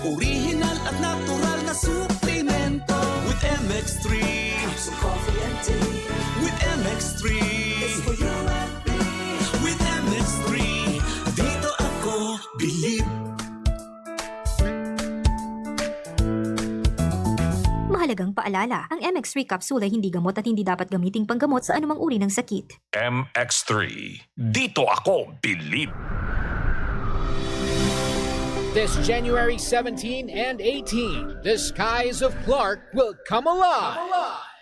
Original at natural na suplemento. With MX3 Capsule Coffee and Tea. With MX3 it's for you and me. With MX3 dito ako believe. Mahalagang paalala, ang MX3 capsule ay hindi gamot at hindi dapat gamiting panggamot sa anumang uri ng sakit. MX3. Dito ako believe. This January 17 and 18, the skies of Clark will come alive.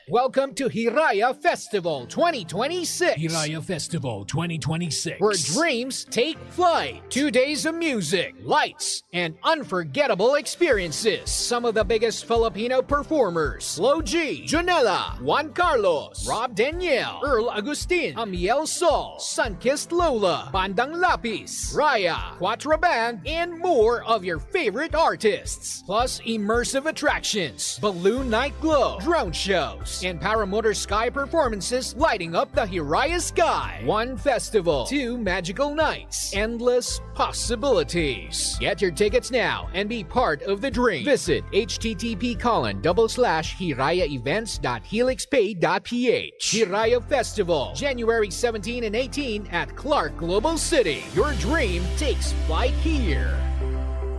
Welcome to Hiraya Festival 2026. Hiraya Festival 2026. Where dreams take flight. 2 days of music, lights, and unforgettable experiences. Some of the biggest Filipino performers: Flo G, Janela, Juan Carlos, Rob Daniel, Earl Agustin, Amiel Sol, Sunkissed Lola, Bandang Lapis, Raya, Quattro Band, and more of your favorite artists. Plus immersive attractions, balloon night glow, drone shows, and paramotor sky performances lighting up the Hiraya sky. One festival, 2 magical nights, endless possibilities. Get your tickets now and be part of the dream. Visit http://hirayaevents.helixpay.ph. Hiraya Festival, January 17 and 18 at Clark Global City. Your dream takes flight here.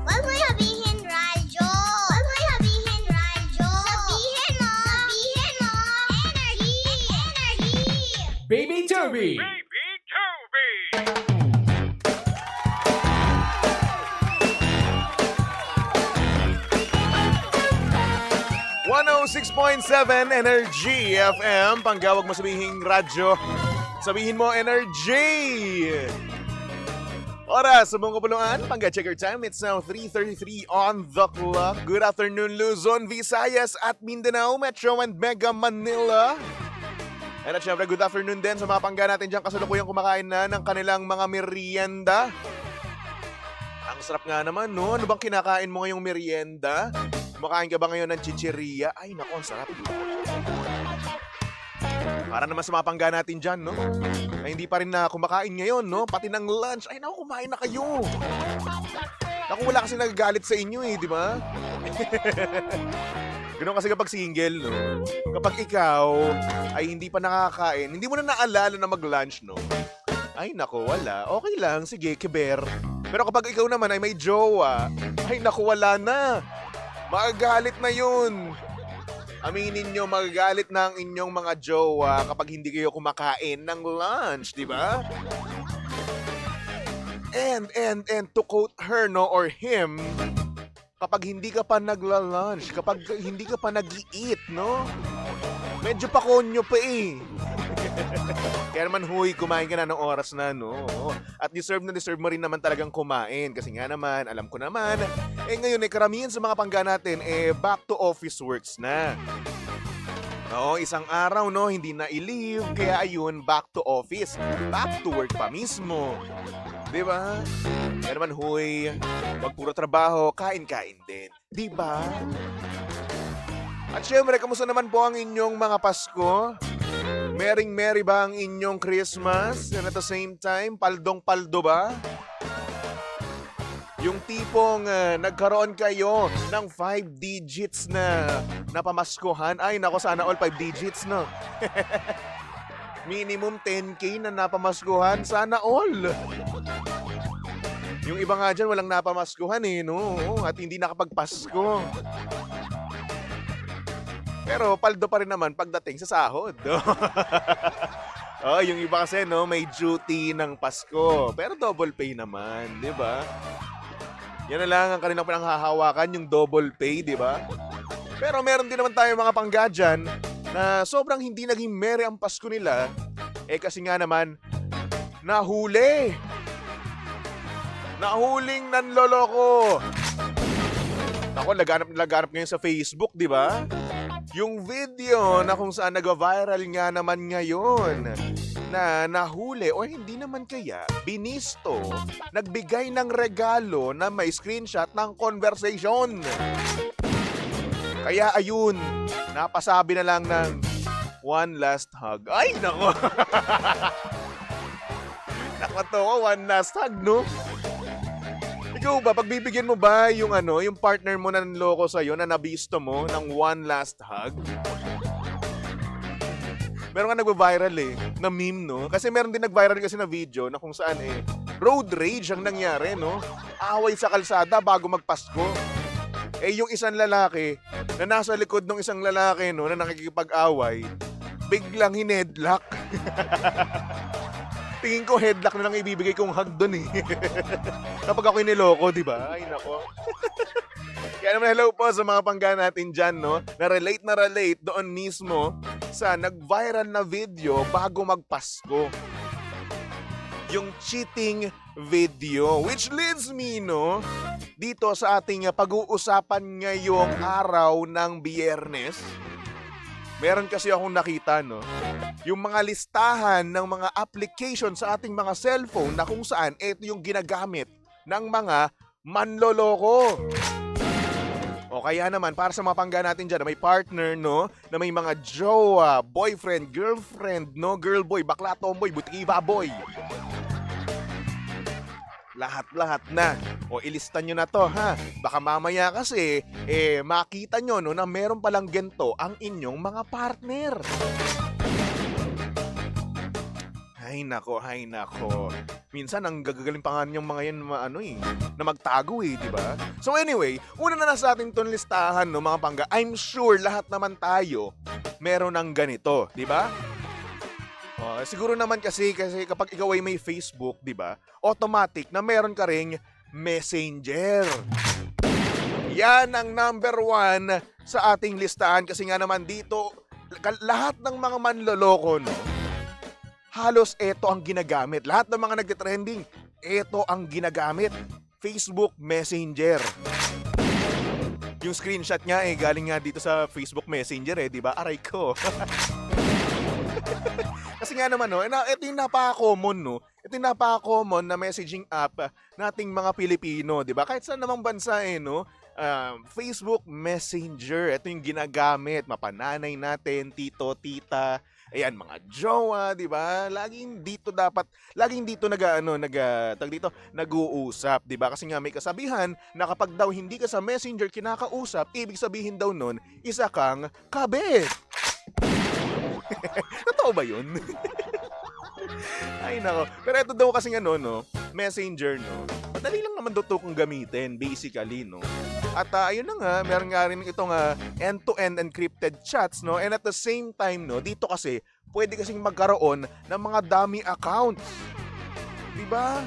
Wag mo sabihin, radyo! Wag mo sabihin, radyo! Sabihin mo! Sabihin mo! Energy! Energy! Baby Toby! 106.7 Energy FM. Panggawag mo sabihin radyo. Sabihin mo energy. Oras sa buong kapuluan. Pangga-check your time. It's now 3:33 on the clock. Good afternoon, Luzon, Visayas at Mindanao, Metro and Mega Manila. And at syempre, good afternoon din sa mga pangga natin dyan kasalukuyang kumakain na ng kanilang mga merienda. Ang sarap nga naman, no? Ano bang kinakain mo ngayong merienda? Kumakain ka ba ngayon ng chichirya? Ay, naku, ang sarap. Para naman sa mga pangga natin dyan, no? Na hindi pa rin na kumakain ngayon, no? Pati ng lunch. Ay, naku, kumain na kayo. Naku, wala kasi nagagalit sa inyo, eh, di ba? Ganun kasi kapag single, no? Kapag ikaw ay hindi pa nakakain, hindi mo na naalala na mag-lunch, no? Ay, naku, wala. Okay lang, sige, kiber. Pero kapag ikaw naman ay may jowa, ay, naku, wala na. Magagalit na yun. Aminin nyo, magagalit na ang inyong mga jowa kapag hindi kayo kumakain ng lunch, di ba? And to quote her, no, or him, kapag hindi ka pa nagla-lunch, kapag hindi ka pa nag-i-eat, no, medyo pakonyo pa eh. Kaya naman, huy, kumain ka na ng oras na, no? At deserve mo rin naman talagang kumain. Kasi nga naman, alam ko naman, ngayon, karamihan sa mga pangga natin, back to office works na. Oo, isang araw, no, hindi na i-leave. Kaya ayun, back to office. Back to work pa mismo. Diba? Kaya naman, huy, wag puro trabaho, kain-kain din. Diba? At syempre, kamusta naman po ang inyong mga Pasko? Merry ba ang inyong Christmas? And at the same time, paldong-paldo ba? Yung tipong nagkaroon kayo ng 5 digits na napamaskuhan. Ay, nako, sana all 5 digits, no? Minimum 10K na napamaskuhan. Sana all. Yung iba nga dyan, walang napamaskuhan eh, no? At hindi nakapagpasko. Pero paldo pa rin naman pagdating sa sahod. Oh, yung iba kasi, no, may duty ng Pasko. Pero double pay naman, di ba? Yan na lang ang kanilang pinanghahawakan, yung double pay, di ba? Pero meron din naman tayo mga pangga dyan na sobrang hindi naging merry ang Pasko nila. Kasi nga naman, nahuli. Nahuling nanloloko. Ako, laganap ngayon sa Facebook, di ba? Yung video na kung saan nag-viral nga naman ngayon na nahuli o hindi naman kaya binisto, nagbigay ng regalo na may screenshot ng conversation. Kaya ayun, napasabi na lang ng one last hug. Ay, nako! Nakatawa, one last hug, no? Ikaw ba, pagbibigyan mo ba yung yung partner mo na nanloko sa'yo na nabisto mo ng one last hug? Meron nga nagva-viral na meme, no? Kasi meron din nag-viral kasi na video na kung saan road rage ang nangyari, no? Away sa kalsada bago magpasko. Yung isang lalaki na nasa likod ng isang lalaki, no, na nakikipag-away, biglang hinedlock. Tingin ko headlock na lang ibibigay kong hug doon Kapag ako niloko, di ba? Ay, nako. Kaya naman hello po sa mga pangga natin dyan, no? Na relate doon mismo sa nag-viral na video bago magpasko. Yung cheating video. Which leads me, no? Dito sa ating pag-uusapan ngayong araw ng Biyernes. Meron kasi akong nakita, no? Yung mga listahan ng mga application sa ating mga cellphone na kung saan ito yung ginagamit ng mga manloloko. O kaya naman, para sa mga pangga natin dyan na may partner, no? Na may mga jowa, boyfriend, girlfriend, no? Girl boy, bakla tomboy, butiki baboy. Lahat-lahat na. O ilista nyo na to, ha? Baka mamaya kasi, makita nyo, no, na meron palang gento ang inyong mga partner. Hay nako. Minsan, ang gagaling pa nga niyong mga yan, na magtago di ba? So anyway, una na sa ating itong listahan, no, mga pangga, I'm sure lahat naman tayo meron ng ganito, di ba? Siguro naman kasi kapag ikaw ay may Facebook, di ba? Automatic na meron ka ring Messenger. Yan ang number 1 sa ating listahan kasi nga naman dito, lahat ng mga manloloko, no? Halos ito ang ginagamit. Lahat ng mga nagtitrending, ito ang ginagamit. Facebook Messenger. Yung screenshot niya galing nga dito sa Facebook Messenger di ba? Aray ko. Kasi nga naman, no, ito yung napaka-common, no? Ito yung napaka-common na messaging app nating mga Pilipino, di ba? Kahit saan namang bansa, no? Facebook Messenger, ito yung ginagamit. Mapananay natin, tito, tita, ayan, mga jowa, di ba? Laging dito nag-uusap, di ba? Kasi nga may kasabihan na kapag daw hindi ka sa Messenger kinakausap, ibig sabihin daw nun, isa kang kabit. Totoo ba yun? Ay nako. Pero ito daw kasi no, Messenger, no. Madali lang naman daw ito kung gamitin, basically, no. At ayun na nga, meron nga rin itong end-to-end encrypted chats, no. And at the same time, no, dito kasi, pwede kasing magkaroon ng mga dummy accounts. Diba?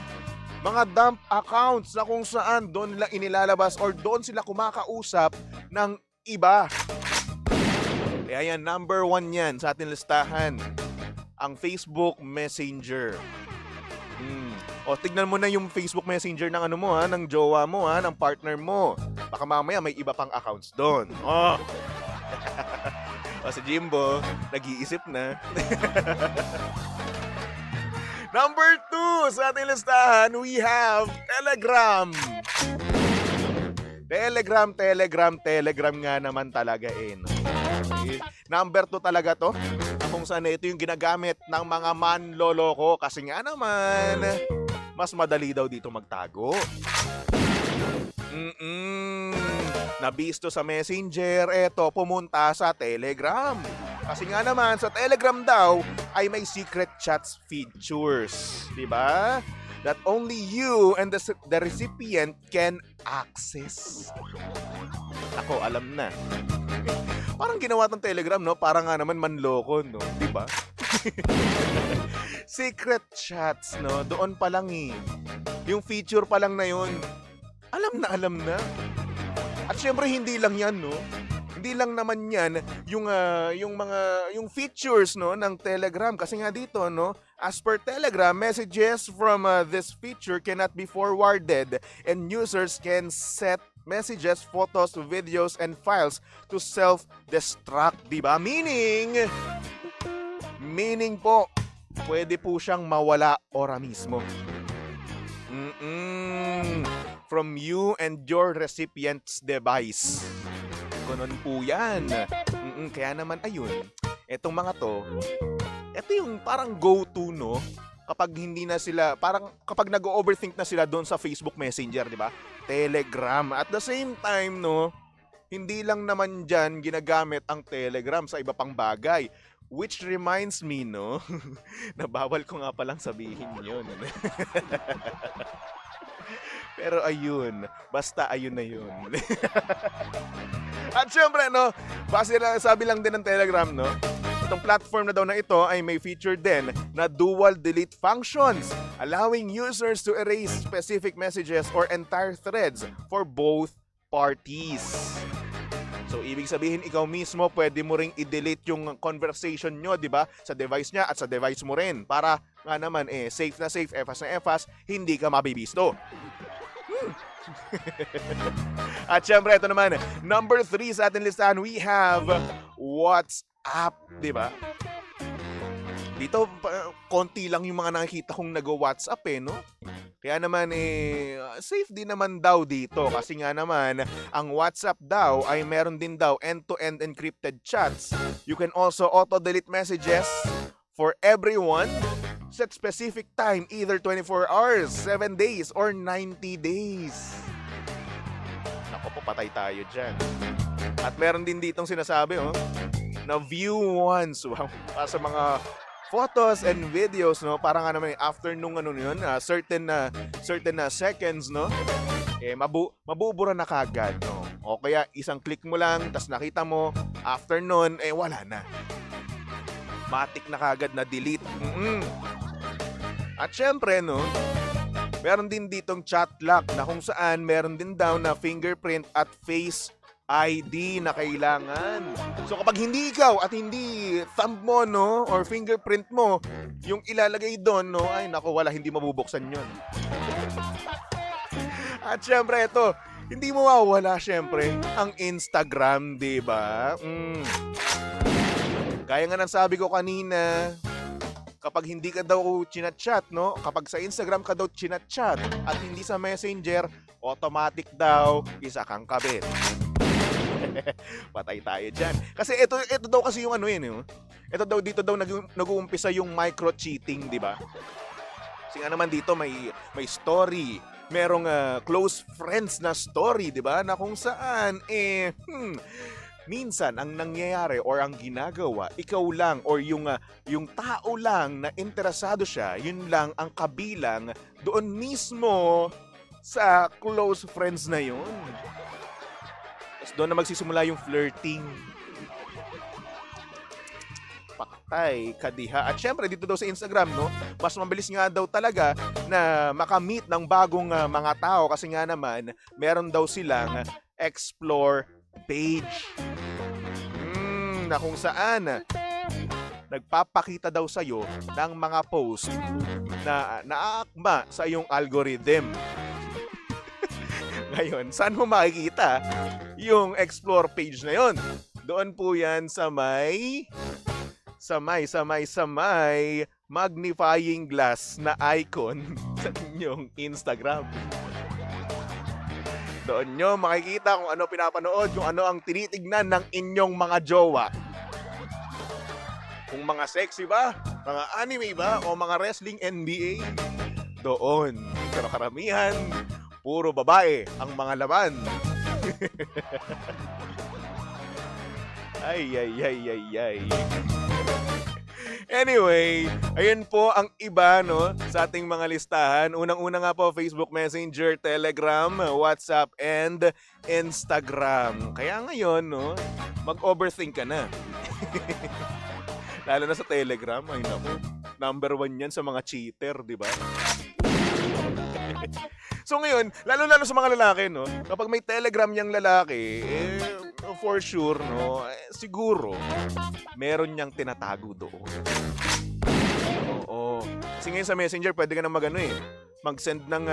Mga dump accounts na kung saan doon nila inilalabas or doon sila kumakausap ng iba. Kaya yan, number 1 yan sa ating listahan. Ang Facebook Messenger. O, tignan mo na yung Facebook Messenger ng ng jowa mo, ng partner mo. Baka mamaya may iba pang accounts doon. Oh. O, si Jimbo, nag-iisip na. Number 2 sa ating listahan, we have Telegram. Telegram nga naman talaga no? Number 2 talaga to. Kung saan ito yung ginagamit ng mga manloloko. Kasi nga naman, mas madali daw dito magtago. Nabisto sa Messenger, eto, pumunta sa Telegram. Kasi nga naman, sa Telegram daw, ay may secret chats features. Diba? That only you and the recipient can access. Ako, alam na. Parang ginawa ng Telegram, no? Parang nga naman manloko, no? Diba? Secret chats, no? Doon pa lang Yung feature pa lang na yun. Alam na. At syempre, hindi lang yan, no? Hindi lang naman yan yung features, no, ng Telegram. Kasi nga dito, no? As per Telegram, messages from this feature cannot be forwarded and users can set messages, photos, videos, and files to self-destruct, diba? Meaning po, pwede po siyang mawala ora mismo. From you and your recipient's device. Ganun po yan. Kaya naman, ayun, etong mga to, ito yung parang go-to, no? kapag hindi na sila, parang kapag nag-overthink na sila doon sa Facebook Messenger, di ba? Telegram. At the same time, no, hindi lang naman dyan ginagamit ang Telegram sa iba pang bagay. Which reminds me, no, na bawal ko nga palang sabihin yun. Pero ayun, basta ayun na yun. At syempre, no, base na sabi lang din ng Telegram, no, itong platform na daw na ito ay may feature din na dual delete functions, allowing users to erase specific messages or entire threads for both parties. So, ibig sabihin, ikaw mismo, pwede mo ring i-delete yung conversation nyo, di ba? Sa device niya at sa device mo rin. Para nga naman, safe na safe, efas na efas, hindi ka mabibisto. At syempre, ito naman, number 3 sa ating listahan, we have WhatsApp, di ba? Dito, konti lang yung mga nakikita kong nag-WhatsApp no? Kaya naman safe din naman daw dito kasi nga naman ang WhatsApp daw ay meron din daw end-to-end encrypted chats. You can also auto-delete messages for everyone. Set specific time, either 24 hours, 7 days, or 90 days. Naku, patay tayo dyan. At meron din ditong sinasabi, na view once. Wow, sa mga photos and videos, no, para nga naman after nung yun, certain na seconds, no, mabubura na kagad, no. O kaya isang click mo lang, tas nakita mo, after nun, wala na. Matik na kagad na delete. At syempre, no, meron din ditong chat lock na kung saan meron din daw na fingerprint at face ID na kailangan. So kapag hindi ikaw at hindi thumb mo, no, or fingerprint mo yung ilalagay doon, no, ay nako, wala, hindi mabubuksan yun. At syempre ito, hindi mo mawawala syempre ang Instagram, di ba? Kaya nga nang sabi ko kanina, kapag hindi ka daw chinat-chat, no, kapag sa Instagram ka daw chinat-chat at hindi sa Messenger, automatic daw isa kang kabit. Patay tayo dyan. Kasi ito daw kasi yung ito daw dito daw nag-uumpisa yung micro-cheating, di ba? Kasi nga naman dito may story. Merong close friends na story, di ba? Na kung saan, minsan ang nangyayari or ang ginagawa, ikaw lang or yung tao lang na interesado siya, yun lang ang kabilang doon mismo sa close friends na yun. Doon na magsisimula yung flirting. Patay, kadiha. At syempre, dito daw sa Instagram, no, mas mabilis nga daw talaga na makamit ng bagong mga tao kasi nga naman, meron daw silang explore page. Na kung saan, nagpapakita daw sa'yo ng mga post na naaakma sa iyong algorithm. Ngayon, saan mo makikita yung explore page na yon? Doon po yan sa may magnifying glass na icon sa inyong Instagram. Doon nyo makikita kung ano pinapanood, kung ano ang tinitignan ng inyong mga jowa. Kung mga sexy ba, mga anime ba, o mga wrestling NBA, doon. Pero karamihan, puro babae ang mga laman. Ay. Anyway, ayun po ang iba, no, sa ating mga listahan. Unang-una nga po, Facebook Messenger, Telegram, WhatsApp, and Instagram. Kaya ngayon, no, mag-overthink ka na. Lalo na sa Telegram, ay naku, number 1 yan sa mga cheater, di ba? So ngayon, lalo-lalo sa mga lalaki, no, kapag may Telegram niyang lalaki, for sure, no, siguro, meron niyang tinatago doon. Oo. Kasi ngayon sa Messenger, pwede ka na mag-send ng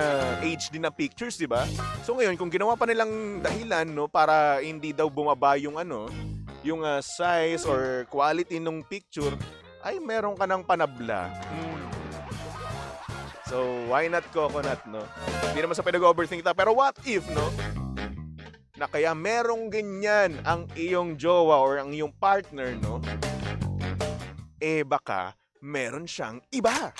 HD na pictures, di ba? So ngayon, kung ginawa pa nilang dahilan, no, para hindi daw bumaba yung yung size or quality ng picture, ay meron ka ng panabla. So, why not coconut, no? Hindi naman sa pinag-overthink ta. Pero what if, no? Na kaya merong ganyan ang iyong jowa or ang iyong partner, no? Baka meron siyang iba.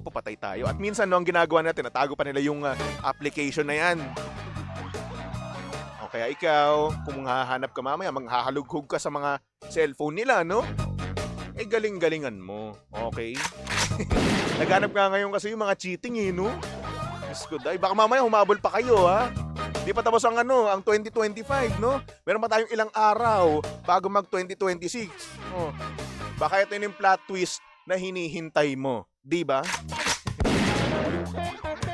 naku po, patay tayo. At minsan no, ang ginagawa natin, natago pa nila yung application na yan. O kaya ikaw, kung hahanap ka mamaya, manghahalughog ka sa mga cellphone nila, no? Eh, galing-galingan mo. Okay? Naghanap nga ngayon kasi yung mga cheating eh, no? Diyos ko, day. Baka mamaya humabol pa kayo, ha? Di pa tapos ang ang 2025, no? Meron pa tayong ilang araw bago mag 2026. Oh. Baka ito yung plot twist na hinihintay mo. Di ba?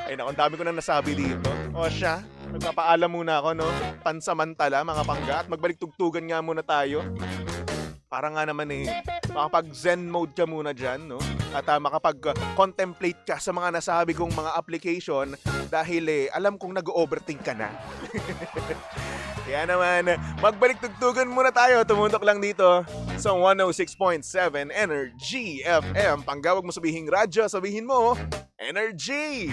Ay, naku, ang dami ko na nasabi dito. O siya, magpapaalam muna ako, no? Pansamantala, mga pangga. At magbalik tugtugan nga muna tayo. Para nga naman makapag-zen mode ka muna dyan, no? At makapag-contemplate ka sa mga nasabi kong mga application dahil alam kong nag-overthink ka na. Kaya naman, magbalik tugtugan muna tayo. Tumuntok lang dito sa 106.7 Energy FM. Panggawag mo sabihin radyo, sabihin mo, Energy!